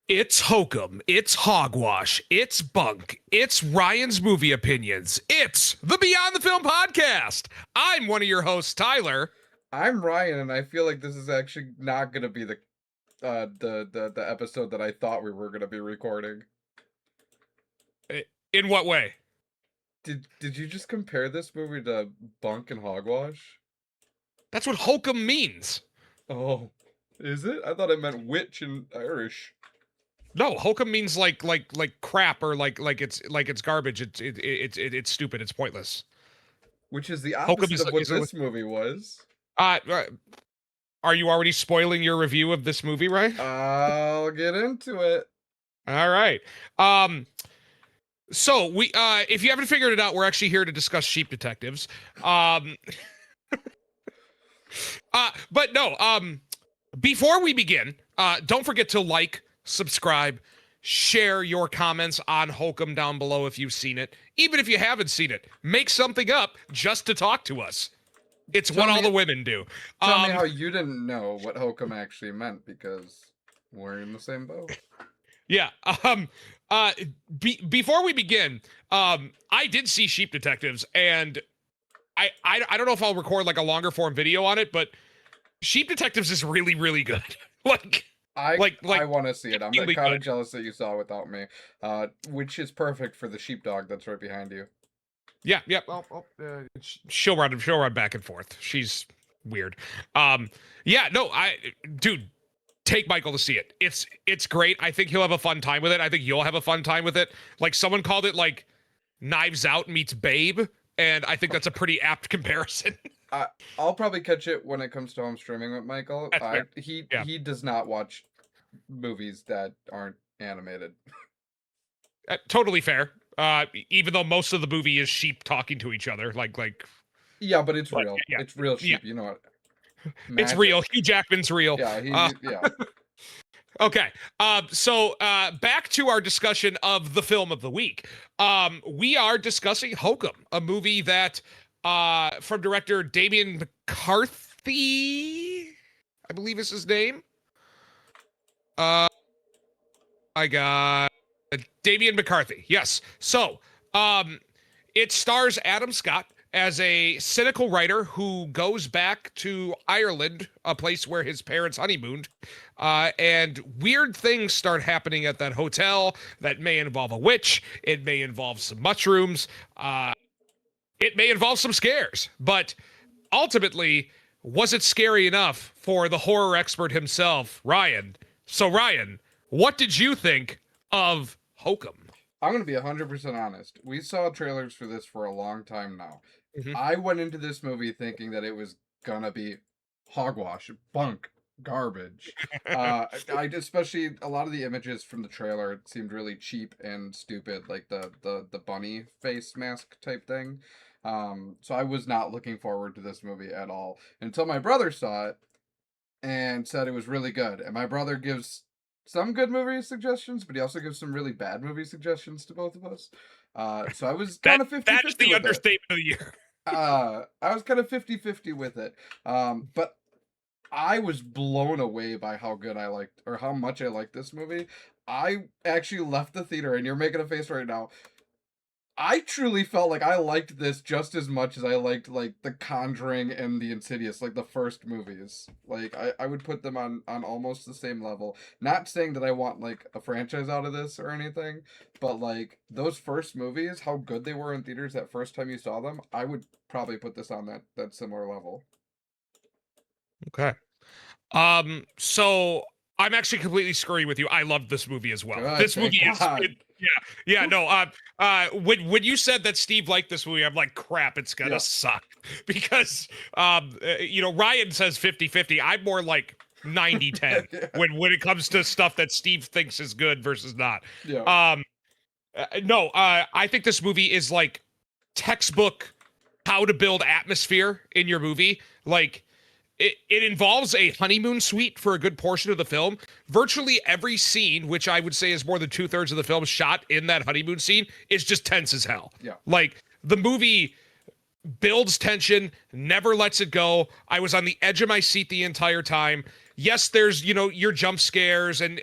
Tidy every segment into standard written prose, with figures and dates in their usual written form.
It's Hokum, it's Hogwash, it's Bunk, it's Ryan's Movie Opinions, it's the Beyond the Film Podcast. I'm one of your hosts, Tyler. I'm Ryan, and I feel like this is actually not gonna be the episode that I thought we were gonna be recording. In what way? Did you just compare this movie to Bunk and Hogwash? That's what Hokum means. Oh, is it? I thought it meant witch in Irish. No, Hokum means like crap or like it's garbage. It's stupid. It's pointless. Which is the opposite of what this movie was. Are you already spoiling your review of this movie, Ryan? I'll get into it. All right. So we if you haven't figured it out, we're actually here to discuss Sheep Detectives. But no, before we begin, don't forget to like, subscribe, share your comments on Hokum down below if you've seen it. Even if you haven't seen it, make something up just to talk to us. It's what all the women do. Tell me how you didn't know what Hokum actually meant, because we're in the same boat. Yeah. Before we begin, I did see Sheep Detectives, and I don't know if I'll record like a longer form video on it, but Sheep Detectives is really, really good. I want to see it. I'm really kind of jealous that you saw it without me, which is perfect for the sheepdog that's right behind you. Yeah. Well, she'll run back and forth. She's weird. Yeah, no, dude, take Michael to see it. It's great. I think he'll have a fun time with it. I think you'll have a fun time with it. Like, someone called it like Knives Out meets Babe, and I think that's a pretty apt comparison. I'll probably catch it when it comes to home streaming with Michael. He does not watch movies that aren't animated. Totally fair. Even though most of the movie is sheep talking to each other, like. Yeah, but it's real. Yeah. It's real sheep. Yeah. You know what? It's real. Hugh Jackman's real. Yeah. Yeah. Okay. So back to our discussion of the film of the week. We are discussing Hokum, a movie that from director Damien McCarthy, I believe is his name. I got Damien McCarthy. Yes. So it stars Adam Scott as a cynical writer who goes back to Ireland, a place where his parents honeymooned, and weird things start happening at that hotel that may involve a witch. It may involve some mushrooms. It may involve some scares. But ultimately, was it scary enough for the horror expert himself, Ryan? So, Ryan, what did you think of Hokum? I'm going to be 100% honest. We saw trailers for this for a long time now. Mm-hmm. I went into this movie thinking that it was going to be hogwash, bunk, garbage. Especially a lot of the images from the trailer seemed really cheap and stupid, like the bunny face mask type thing. So I was not looking forward to this movie at all until my brother saw it and said it was really good. And my brother gives some good movie suggestions, but he also gives some really bad movie suggestions to both of us. So I was kind of 50-50 That's the understatement of the year. I was kind of 50-50 with it. But I was blown away by how good I liked, or how much I liked this movie. I actually left the theater, and you're making a face right now. I truly felt like I liked this just as much as I liked, like, The Conjuring and The Insidious, like, the first movies. Like, I would put them on almost the same level. Not saying that I want, like, a franchise out of this or anything, but, like, those first movies, how good they were in theaters that first time you saw them, I would probably put this on that similar level. Okay. So I'm actually completely screwing with you. I loved this movie as well. Good, this movie is no. When you said that Steve liked this movie, I'm like, crap, it's gonna suck, because Ryan says 50-50. I'm more like 90-10 when it comes to stuff that Steve thinks is good versus not. I think this movie is like textbook how to build atmosphere in your movie. Like, it involves a honeymoon suite for a good portion of the film. Virtually every scene, which I would say is more than 2/3 of the film shot in that honeymoon scene, is just tense as hell. Yeah. Like, the movie builds tension, never lets it go. I was on the edge of my seat the entire time. yes, there's, your jump scares and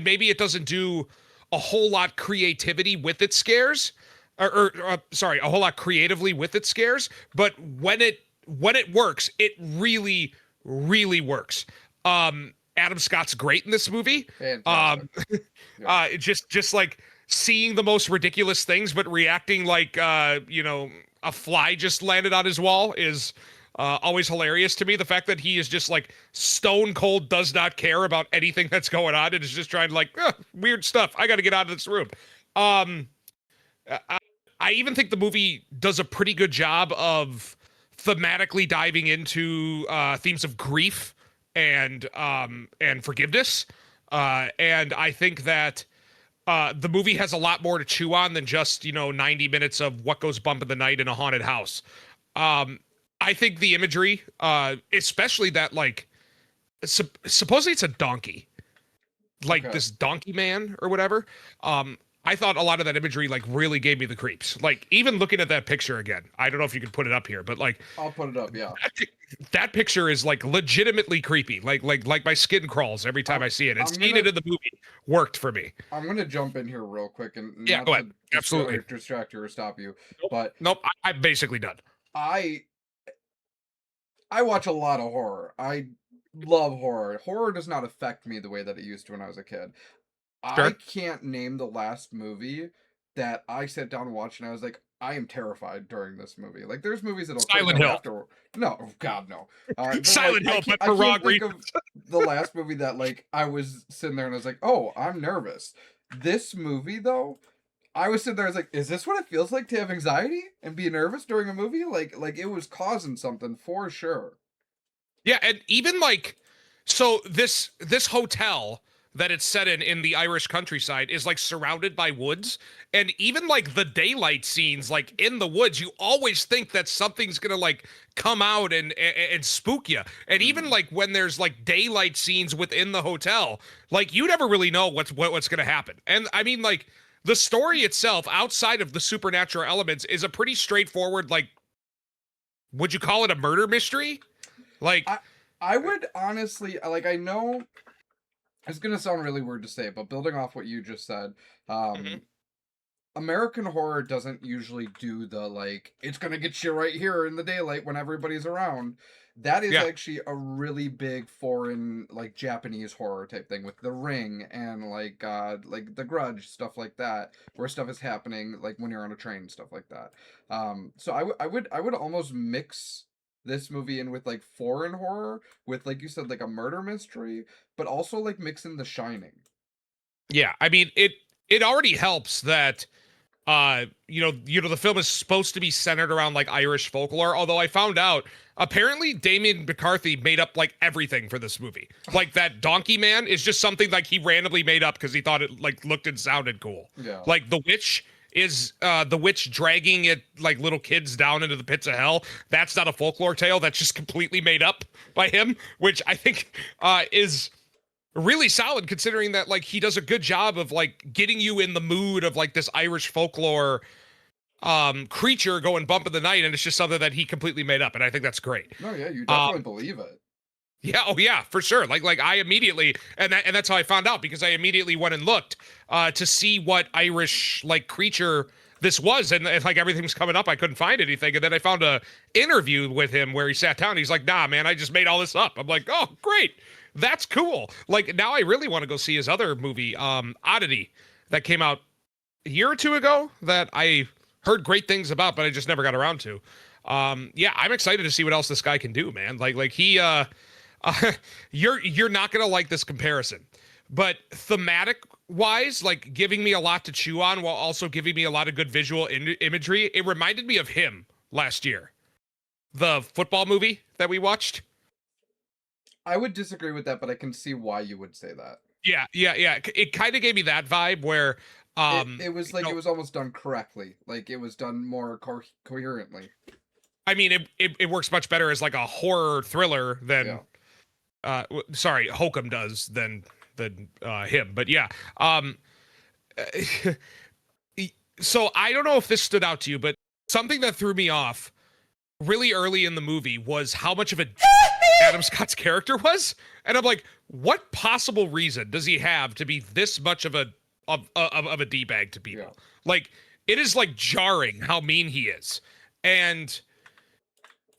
maybe it doesn't do a whole lot creativity with its scares or sorry, a whole lot creatively with its scares, but when it works, it really, really works. Adam Scott's great in this movie. Fantastic. Yeah. Just like seeing the most ridiculous things, but reacting like a fly just landed on his wall is always hilarious to me. The fact that he is just like stone cold, does not care about anything that's going on, and is just trying to like weird stuff. I got to get out of this room. I even think the movie does a pretty good job of thematically diving into themes of grief and forgiveness. And I think that the movie has a lot more to chew on than just 90 minutes of what goes bump in the night in a haunted house. I think the imagery, especially that like supposedly it's a donkey, like this donkey man or whatever. I thought a lot of that imagery like really gave me the creeps. Like even looking at that picture again, I don't know if you can put it up here, but like I'll put it up. Yeah, that picture is like legitimately creepy. Like my skin crawls every time I see it. And seeing it in the movie worked for me. I'm gonna jump in here real quick and yeah, go ahead. Absolutely, distract you or stop you. Nope. But nope, I'm basically done. I watch a lot of horror. I love horror. Horror does not affect me the way that it used to when I was a kid. Sure. I can't name the last movie that I sat down and watched and I was like, I am terrified during this movie. Like, there's movies that'll Silent Hill. After. No, God, no. Silent Hill, but for wrong reasons. The last movie that like I was sitting there and I was like, oh, I'm nervous. This movie though, I was sitting there. I was like, is this what it feels like to have anxiety and be nervous during a movie? Like it was causing something for sure. Yeah, and even like, so this hotel that it's set in the Irish countryside is like surrounded by woods, and even like the daylight scenes like in the woods, you always think that something's gonna like come out and spook you. And even like when there's like daylight scenes within the hotel, like you never really know what's gonna happen. And I mean like the story itself, outside of the supernatural elements, is a pretty straightforward, like, would you call it a murder mystery? Like I would honestly, like, I know it's gonna sound really weird to say, but building off what you just said, American horror doesn't usually do the like it's gonna get you right here in the daylight when everybody's around. That is actually a really big foreign, like Japanese horror type thing with The Ring and like The Grudge, stuff like that, where stuff is happening like when you're on a train, stuff like that. So I would almost mix this movie in with like foreign horror with, like you said, like a murder mystery, but also like mixing The Shining. Yeah, I mean it already helps that the film is supposed to be centered around like Irish folklore, although I found out apparently Damien McCarthy made up like everything for this movie. Like that donkey man is just something like he randomly made up because he thought it like looked and sounded cool. Yeah. Like the witch is the witch dragging it like little kids down into the pits of hell. That's not a folklore tale. That's just completely made up by him, which I think is really solid considering that like he does a good job of like getting you in the mood of like this Irish folklore creature going bump in the night, and it's just something that he completely made up, and I think that's great. No, yeah, you definitely believe it. Yeah, oh yeah, for sure. Like I immediately, and that's how I found out, because I immediately went and looked to see what Irish like creature this was, and like everything's coming up. I couldn't find anything, and then I found a interview with him where he sat down. He's like, "Nah, man, I just made all this up." I'm like, "Oh, great, that's cool." Like now, I really want to go see his other movie, Oddity, that came out a year or two ago that I heard great things about, but I just never got around to. Yeah, I'm excited to see what else this guy can do, man. Like he. You're not gonna like this comparison, but thematic wise, like giving me a lot to chew on while also giving me a lot of good visual imagery. It reminded me of Him last year, the football movie that we watched. I would disagree with that, but I can see why you would say that. Yeah. It kind of gave me that vibe where it was like it was almost done correctly, like it was done more coherently. I mean, it works much better as like a horror thriller than. Yeah. Sorry, Hokum does than him, but yeah. So I don't know if this stood out to you, but something that threw me off really early in the movie was how much of a Adam Scott's character was, and I'm like, what possible reason does he have to be this much of a d-bag to people? Yeah. Like, it is like jarring how mean he is. And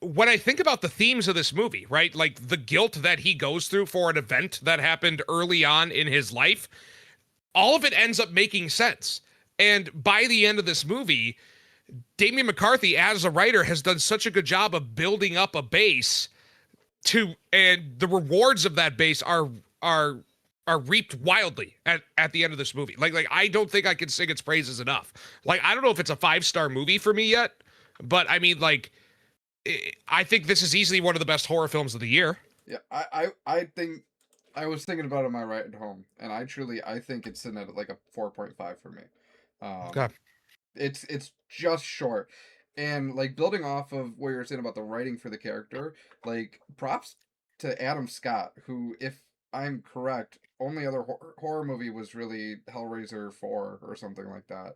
when I think about the themes of this movie, right, like the guilt that he goes through for an event that happened early on in his life, all of it ends up making sense. And by the end of this movie, Damian McCarthy, as a writer, has done such a good job of building up a base and the rewards of that base are reaped wildly at the end of this movie. Like I don't think I can sing its praises enough. Like, I don't know if it's a 5-star movie for me yet, but I mean, like, I think this is easily one of the best horror films of the year. Yeah, I think I was thinking about it on my ride home, and I think it's sitting at like a 4.5 for me. Okay. It's just short, and like building off of what you were saying about the writing for the character, like props to Adam Scott, who, if I'm correct, only other horror movie was really Hellraiser 4 or something like that.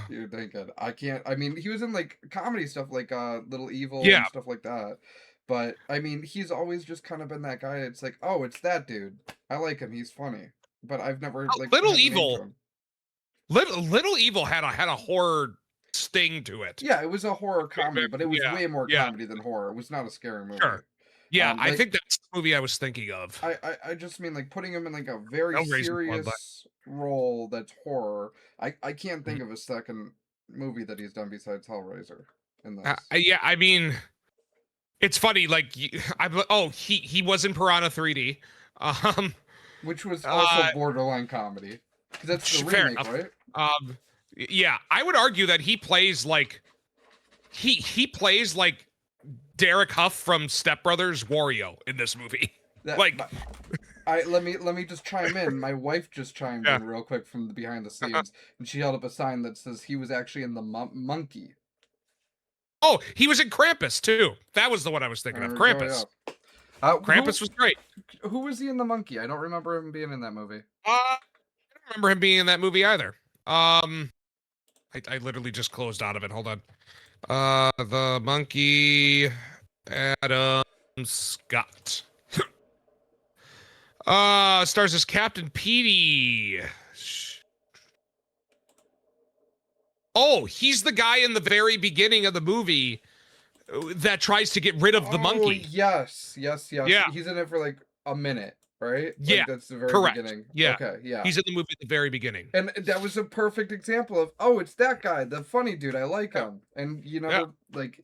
You're thinking, I mean, he was in like comedy stuff like Little Evil Yeah. and stuff like that. But I mean, he's always just kind of been that guy. It's like, oh, it's that dude. I like him. He's funny. But I've never like Little had a name to Evil. him. Little Evil had a horror sting to it. Yeah, it was a horror comedy, but it was way more comedy than horror. It was not a scary movie. Sure. Yeah, I like, think that's the movie I was thinking of. I just mean like putting him in like a very serious role that's horror. I can't think of a second movie that he's done besides Hellraiser in this. Yeah, I mean, it's funny. Like, he was in Piranha 3D, which was also borderline comedy, because that's the remake, right? Yeah, I would argue that he plays like he plays like Derek Huff from Step Brothers Wario in this movie. Let me just chime in. My wife just chimed in real quick from the behind the scenes, and she held up a sign that says he was actually in the Monkey. Oh, he was in Krampus too. That was the one I was thinking of. Krampus. Krampus was great. Who was he in the Monkey? I don't remember him being in that movie. I don't remember him being in that movie either. I literally just closed out of it. Hold on. The Monkey, Adam Scott. Stars as Captain Petey. Oh, he's the guy in the very beginning of the movie that tries to get rid of the monkey. Yes. Yeah. He's in it for like a minute, right? Yeah, that's the very beginning. Yeah. Okay, yeah. He's in the movie at the very beginning. And that was a perfect example of, oh, it's that guy, the funny dude. I like him. And you never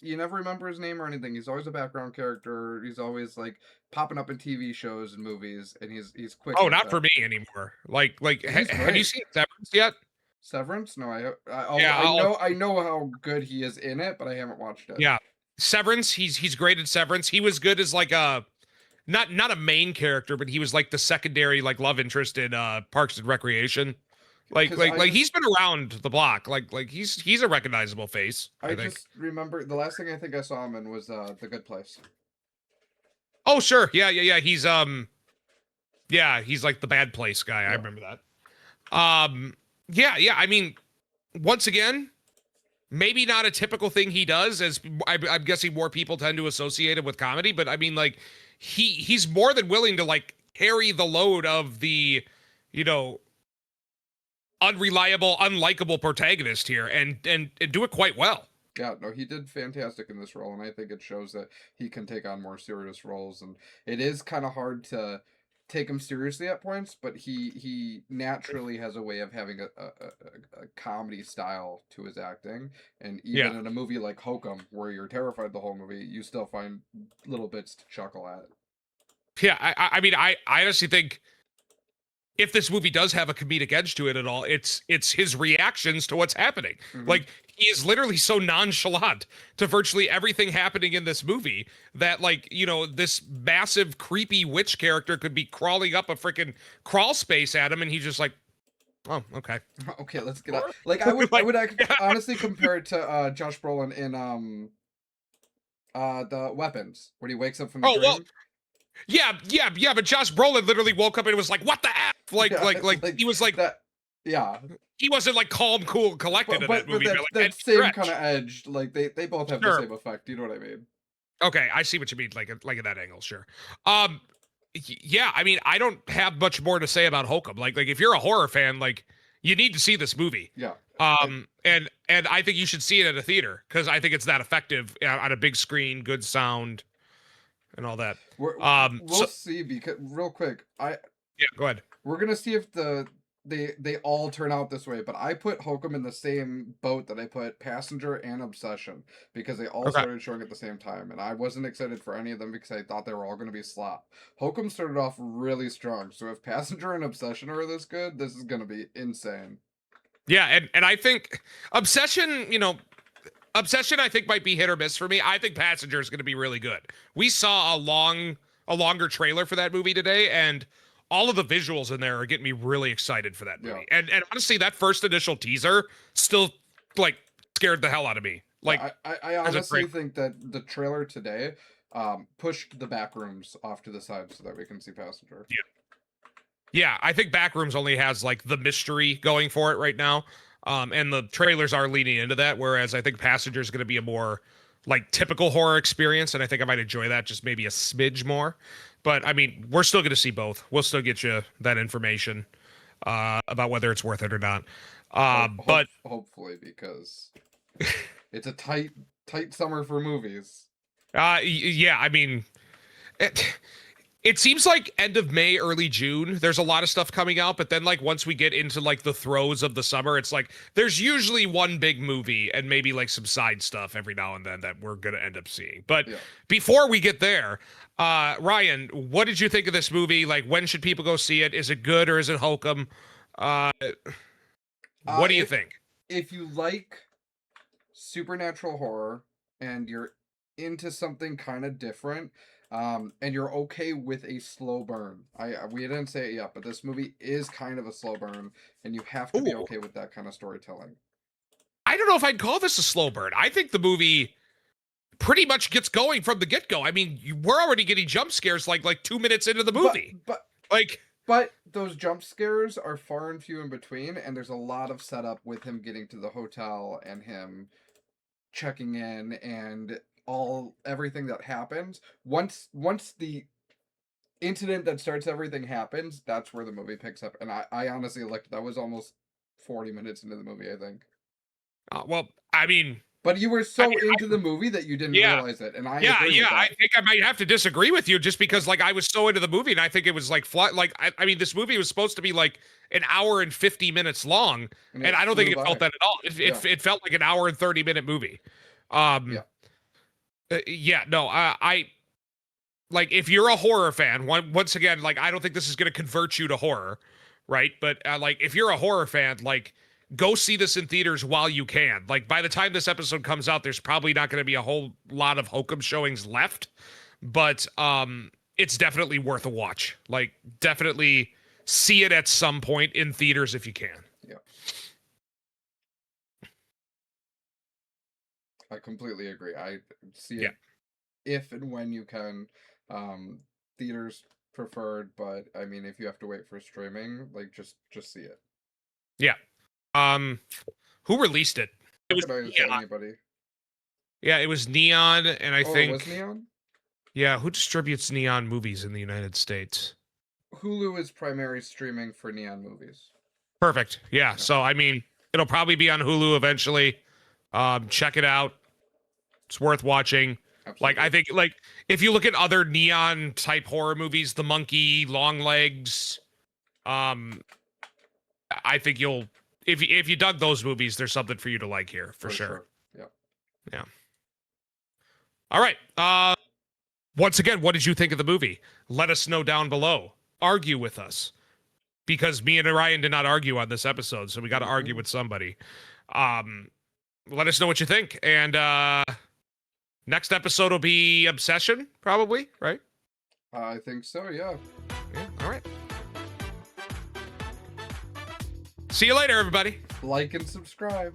you never remember his name or anything. He's always a background character. He's always like popping up in TV shows and movies, and he's quick. Oh, not for me anymore. Like have you seen Severance yet? Severance? No, I know how good he is in it, but I haven't watched it. Yeah. Severance, he's great at Severance. He was good as like a not a main character, but he was like the secondary like love interest in Parks and Recreation. Like he's been around the block. Like he's a recognizable face. I think. Just remember the last thing I think I saw him in was The Good Place. Oh sure, yeah. He's he's like the Bad Place guy. Yeah. I remember that. Yeah. I mean, once again, maybe not a typical thing he does, as I'm guessing more people tend to associate him with comedy. But I mean, like he's more than willing to like carry the load of the, unreliable, unlikable protagonist here, and do it quite well. Yeah, no, he did fantastic in this role, and I think it shows that he can take on more serious roles, and it is kind of hard to take him seriously at points, but he naturally has a way of having a comedy style to his acting, and even in a movie like Hokum, where you're terrified the whole movie, you still find little bits to chuckle at. Yeah, I mean, I honestly think if this movie does have a comedic edge to it at all, it's his reactions to what's happening. Mm-hmm. Like, he is literally so nonchalant to virtually everything happening in this movie that, like, this massive creepy witch character could be crawling up a freaking crawl space at him, and he's just like, oh, okay. Okay, let's get out. Like, I would honestly compare it to Josh Brolin in The Weapons, when he wakes up from the dream. Well, yeah, but Josh Brolin literally woke up and was like, what the F? Like he was like that. Yeah. He wasn't like calm, cool, collected in that movie. That same kind of edge, like they both have the same effect. You know what I mean? Okay, I see what you mean, like at that angle, sure. Yeah, I mean, I don't have much more to say about Hokum. Like if you're a horror fan, like you need to see this movie. Yeah. And I think you should see it at a theater because I think it's that effective on a big screen, good sound, and all that. We'll see because real quick, yeah, go ahead. We're gonna see if they all turn out this way, but I put Hokum in the same boat that I put Passenger and Obsession because they all started showing at the same time, and I wasn't excited for any of them because I thought they were all going to be slop. Hokum started off really strong, so if Passenger and Obsession are this good, this is going to be insane. Yeah, and I think Obsession, Obsession I think might be hit or miss for me. I think Passenger is going to be really good. We saw a longer trailer for that movie today, and all of the visuals in there are getting me really excited for that movie. Yeah. And honestly, that first initial teaser still like scared the hell out of me. Like I honestly think that the trailer today pushed the back rooms off to the side so that we can see Passenger. Yeah. Yeah, I think Backrooms only has like the mystery going for it right now. And the trailers are leaning into that, whereas I think Passenger is going to be a more like typical horror experience, and I think I might enjoy that just maybe a smidge more. But I mean, we're still going to see both. We'll still get you that information about whether it's worth it or not. But hopefully, because it's a tight summer for movies. Yeah, I mean, it seems like end of May, early June, there's a lot of stuff coming out, but then like once we get into like the throes of the summer, it's like there's usually one big movie and maybe like some side stuff every now and then that we're going to end up seeing. But before we get there, Ryan, what did you think of this movie? Like, when should people go see it? Is it good or is it Hokum? What do you think? If you like supernatural horror and you're into something kind of different, and you're okay with a slow burn. We didn't say it yet, but this movie is kind of a slow burn, and you have to be okay with that kind of storytelling. I don't know if I'd call this a slow burn. I think the movie pretty much gets going from the get-go. I mean, we're already getting jump scares like 2 minutes into the movie. But those jump scares are far and few in between, and there's a lot of setup with him getting to the hotel and him checking in and everything that happens. Once the incident that starts everything happens, that's where the movie picks up. And I honestly that was almost 40 minutes into the movie, I think. Well, I mean, but you were so into the movie that you didn't realize it, and I agree with that. I think I might have to disagree with you just because like I was so into the movie, and I think it was like I mean, this movie was supposed to be like an hour and 50 minutes long, and I don't think it felt that at all. It felt like an hour and 30-minute movie. I like if you're a horror fan, once again, like I don't think this is going to convert you to horror, right? But like if you're a horror fan, like go see this in theaters while you can. Like by the time this episode comes out, there's probably not going to be a whole lot of Hokum showings left, but it's definitely worth a watch. Like definitely see it at some point in theaters if you can. Yeah. I completely agree. I see it if and when you can. Theaters preferred, but I mean, if you have to wait for streaming, like just see it. Yeah. Who released it? It was anybody. Yeah, it was Neon, and I think it was Neon. Yeah, who distributes Neon movies in the United States? Hulu is primary streaming for Neon movies. Perfect. Yeah. So I mean, it'll probably be on Hulu eventually. Check it out. It's worth watching. Absolutely. Like I think like if you look at other Neon type horror movies, The Monkey, Longlegs, I think you'll if you dug those movies, there's something for you to like here for sure. Yeah. All right. Once again, what did you think of the movie? Let us know down below. Argue with us. Because me and Ryan did not argue on this episode, so we got to argue with somebody. Let us know what you think. And next episode will be Obsession, probably, right? I think so, yeah. All right. See you later, everybody. Like and subscribe.